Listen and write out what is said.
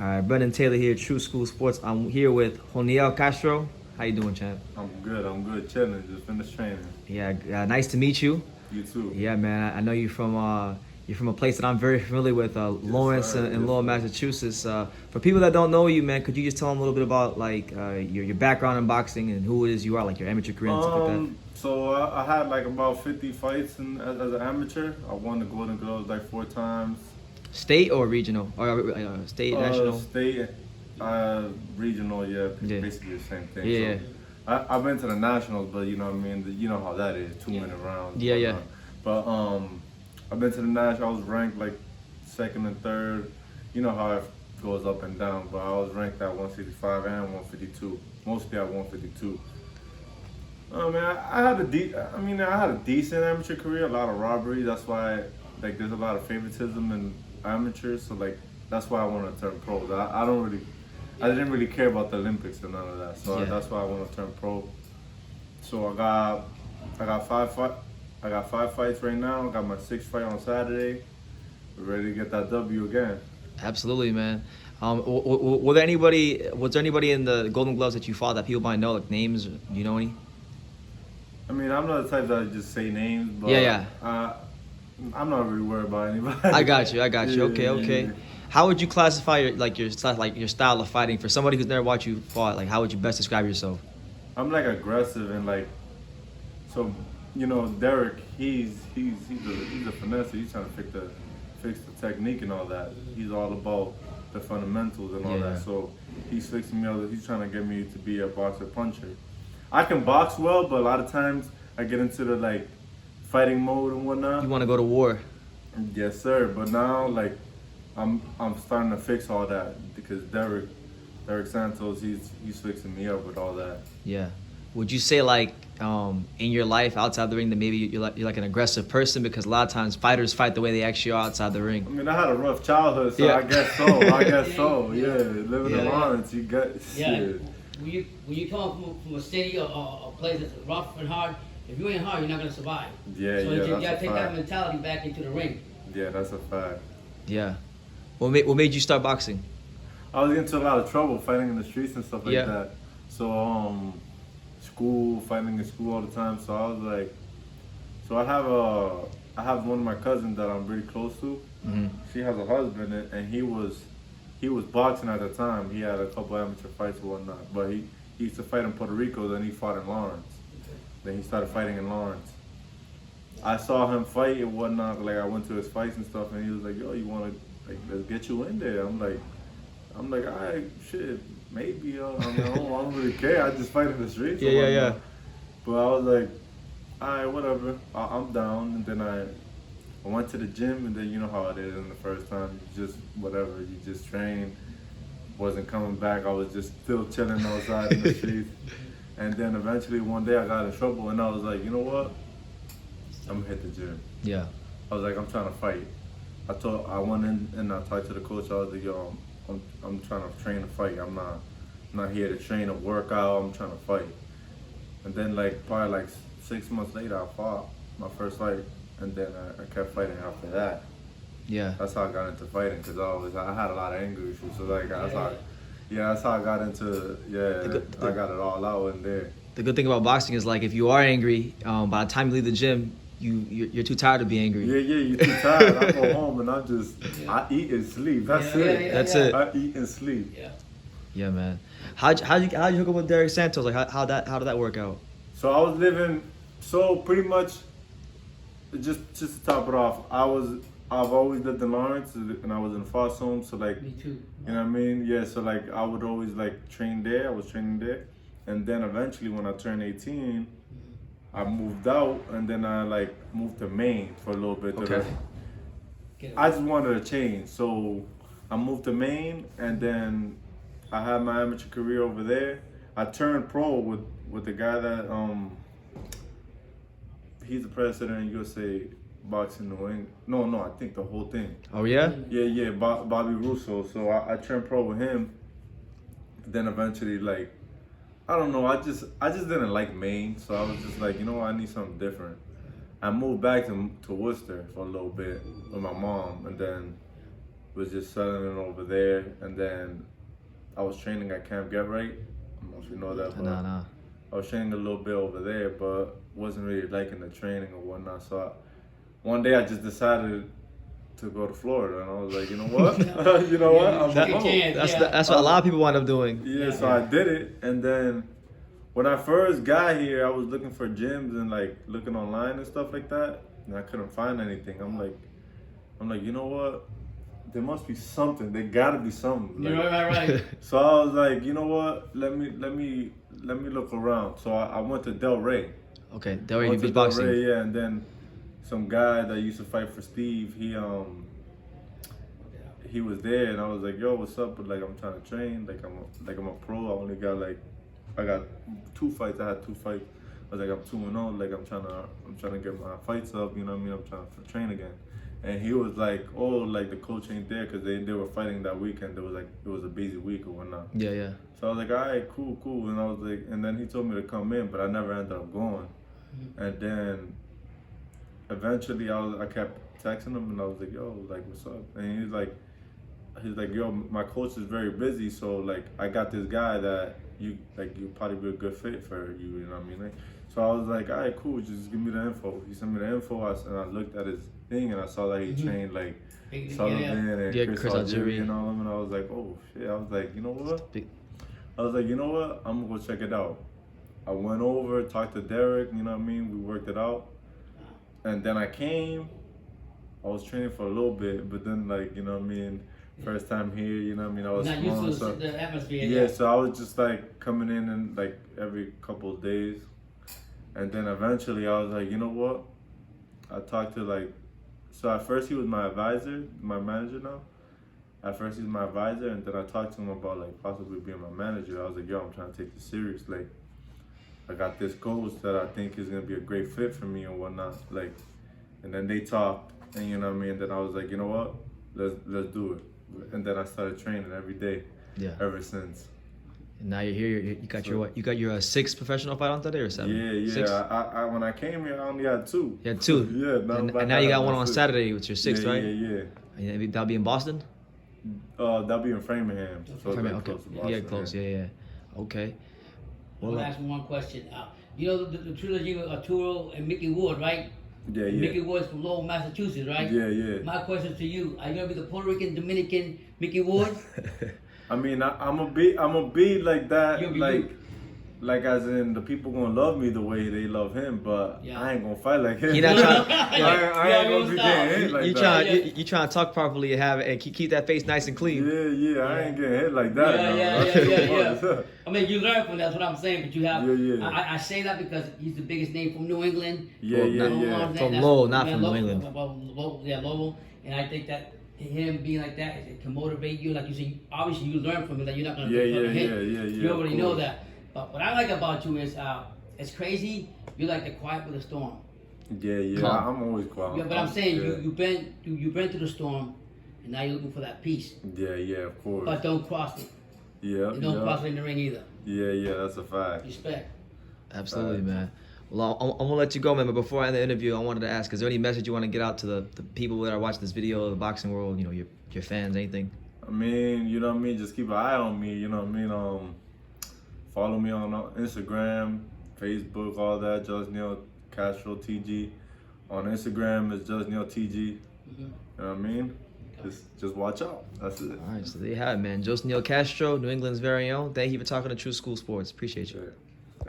All right, Brendan Taylor here, True School Sports. I'm here with Josniel Castro. How you doing, champ? I'm good. Chilling. Just finished training. Yeah, nice to meet you. You too. Yeah, man. I know you're from a place that I'm very familiar with, Lawrence in Lowell, Massachusetts. For people that don't know you, man, could you just tell them a little bit about like your background in boxing and who it is you are, like your amateur career and stuff like that? So I had like about 50 fights as an amateur. I won the Golden Gloves like 4 times. State or regional? Or state, national? State, regional, yeah, basically the same thing. Yeah. So I've been to the nationals, but you know what I mean. You know how that is, 2-minute rounds. Yeah. But I've been to the nationals. I was ranked like second and third. You know how it goes up and down. But I was ranked at 165 and 152. Mostly at 152. Man, I had a decent amateur career. A lot of robberies. That's why like there's a lot of favoritism in amateurs. So like that's why I want to turn pro. I didn't really care about the Olympics and none of that. So that's why I want to turn pro. So I got 5 fights right now. I got my 6th fight on Saturday. We're ready to get that W again. Absolutely, man. Was there anybody in the Golden Gloves that you fought that people might know, like names? Do you know any? I mean, I'm not the type that just say names, but I'm not really worried about anybody. I got you. Okay. Yeah. How would you classify your style of fighting for somebody who's never watched you fight? Like, how would you best describe yourself? I'm like aggressive and like, so you know, Derik, he's a finesse. He's trying to fix the technique and all that. He's all about the fundamentals and all that. So he's fixing me all. He's trying to get me to be a boxer puncher. I can box well, but a lot of times I get into the like fighting mode and whatnot. You want to go to war? Yes, sir. But now like I'm starting to fix all that because Derik Santos, he's fixing me up with all that. Yeah. Would you say like in your life outside the ring that maybe you're like an aggressive person, because a lot of times fighters fight the way they actually are outside the ring? I mean, I had a rough childhood, so I guess so. Yeah, living in Lawrence, you got When you come from a city or a place that's rough and hard, if you ain't hard, you're not gonna survive. So you gotta take that mentality back into the ring. Yeah, that's a fact. Yeah. What made you start boxing? I was into a lot of trouble fighting in the streets and stuff like that. So fighting in school all the time. So I was like, I have one of my cousins that I'm really close to. Mm-hmm. She has a husband, and he was boxing at the time. He had a couple amateur fights and whatnot, but he used to fight in Puerto Rico. Then he fought in Lawrence. Then he started fighting in Lawrence. I saw him fight and whatnot. Like I went to his fights and stuff, and he was like, "Yo, you want to let's get you in there?" I'm like, all right, shit, maybe. I don't really care. I just fight in the streets. Yeah. But I was like, all right, whatever. I'm down. And then I went to the gym, and then you know how it is in the first time. You just whatever. You just train. Wasn't coming back. I was just still chilling outside in the streets. And then eventually one day I got in trouble, and I was like, you know what? I'm gonna hit the gym. Yeah. I was like, I'm trying to fight. I went in and I talked to the coach. I was like, yo, I'm trying to train to fight. I'm not here to train or work out. I'm trying to fight. And then probably 6 months later, I fought my first fight, and then I kept fighting after that. Yeah. That's how I got into fighting, because I had a lot of anger issues. So that's how I got into I got it all out in there. The good thing about boxing is like if you are angry, by the time you leave the gym, you're too tired to be angry. Yeah, you're too tired. I go home and I eat and sleep. That's it. That's it. I eat and sleep. Yeah, man. How'd you hook up with Derik Santos? Like how did that work out? So I was living, pretty much, just to top it off, I've always lived in Lawrence, and I was in foster home, so like, Me too. You know what I mean? Yeah, so like I would always train there. I was training there, and then eventually when I turned 18, I moved out, and then I moved to Maine for a little bit. Okay. I just wanted a change, so I moved to Maine, and then I had my amateur career over there. I turned pro with the guy that he's the president of USA Boxing New England. No, I think the whole thing. Oh yeah? Yeah, Bobby Russo. So I turned pro with him. Then eventually, I don't know, I just didn't like Maine, so I was just like, you know what, I need something different. I moved back to Worcester for a little bit with my mom, and then was just selling it over there, and then I was training at Camp Get Right. I don't know if you know that, but No. I was training a little bit over there, but wasn't really liking the training or whatnot. So one day I just decided to go to Florida, and I was like, you know what? You know what? I'm Take a going. chance. That's what a lot of people wind up doing. Yeah, so I did it, and then when I first got here, I was looking for gyms and like looking online and stuff like that, and I couldn't find anything. I'm like, you know what? There must be something. There gotta be something. Like, Right. so I was like, you know what? Let me look around. So I went to Del Rey. Okay, there you Went to be Del boxing. Rey, yeah, and then some guy that used to fight for Steve, he was there, and I was like, yo, what's up? But like, I'm trying to train. I'm a pro. I got 2 fights. I had 2 fights. I was like, I'm 2-0. Like, I'm trying to get my fights up. You know what I mean? I'm trying to train again. And he was like, oh, like the coach ain't there because they were fighting that weekend. It was a busy week or whatnot. Yeah. So I was like, all right, cool. And I was like, and then he told me to come in, but I never ended up going. And then eventually I kept texting him, and I was like, yo, like, what's up? And he's like, yo, my coach is very busy, so like I got this guy that you probably be a good fit for you. You know what I mean? Like, so I was like, all right, cool, just give me the info. He sent me the info, and I looked at his thing, and I saw that he trained like Sullivan and Chris Algieri and all them, and I was like, oh shit. I was like, you know what? I'm gonna go check it out. I went over, talked to Derik, you know what I mean? We worked it out. And then I came, I was training for a little bit, but then like, you know what I mean? First time here, you know what I mean? I was Not small, used to so the atmosphere. yeah, so I was just like coming in and like every couple of days. And then eventually I was like, you know what? I talked to like, so at first he was my advisor, my manager now. At first he was my advisor, and then I talked to him about like possibly being my manager. I was like, yo, I'm trying to take this serious. Like, I got this coach that I think is gonna be a great fit for me and whatnot. Like, and then they talked, and you know what I mean. And then I was like, you know what? Let's do it. And then I started training every day. Yeah. Ever since. And now you're here. You got your what? You got your 6th professional fight on today or 7? Yeah. 6? I when I came here, I only had 2. You had 2. Yeah. And now you got one on Saturday, which your 6th, right? Yeah. And that'll be in Boston. That'll be in Framingham. So Okay. like close to Boston, Close. Yeah. Okay. I want to ask one question. You know the trilogy with Arturo and Mickey Ward, right? Yeah. Mickey Ward's from Lowell, Massachusetts, right? Yeah. My question to you: are you gonna be the Puerto Rican Dominican Mickey Ward? I mean, I'm a be like that, You'll be like as in the people gonna love me the way they love him, but Yeah. I ain't gonna fight like him. He not trying- I ain't gonna be getting hit like You that. you trying to talk properly and keep that face nice and clean. Yeah, I ain't getting hit like that. Yeah. I mean, you learn from that's what I'm saying, but you have. Yeah. I say that because he's the biggest name from New England. Yeah. From Lowell, not from New England. Lowell, and I think that him being like that, it can motivate you. Like you said, obviously you learn from it that you're not gonna get hit. You already know that. But what I like about you is, it's crazy. You're like the quiet with the storm. Yeah. I'm always quiet. Yeah, but I'm saying you've been through the storm, and now you're looking for that peace. Yeah, of course. But don't cross it. Yeah. And don't cross it in the ring either. Yeah, that's a fact. Respect. Absolutely, man. Well, I'm gonna let you go, man. But before I end the interview, I wanted to ask: is there any message you want to get out to the people that are watching this video, the boxing world? You know, your fans, anything? I mean, you know what I mean. Just keep an eye on me. You know what I mean. Follow me on Instagram, Facebook, all that. Josniel Castro TG. On Instagram it's Josniel TG. You know what I mean? Just watch out. That's it. All right, so there you have it, man. Josniel Castro, New England's very own. Thank you for talking to True School Sports. Appreciate you. Yeah.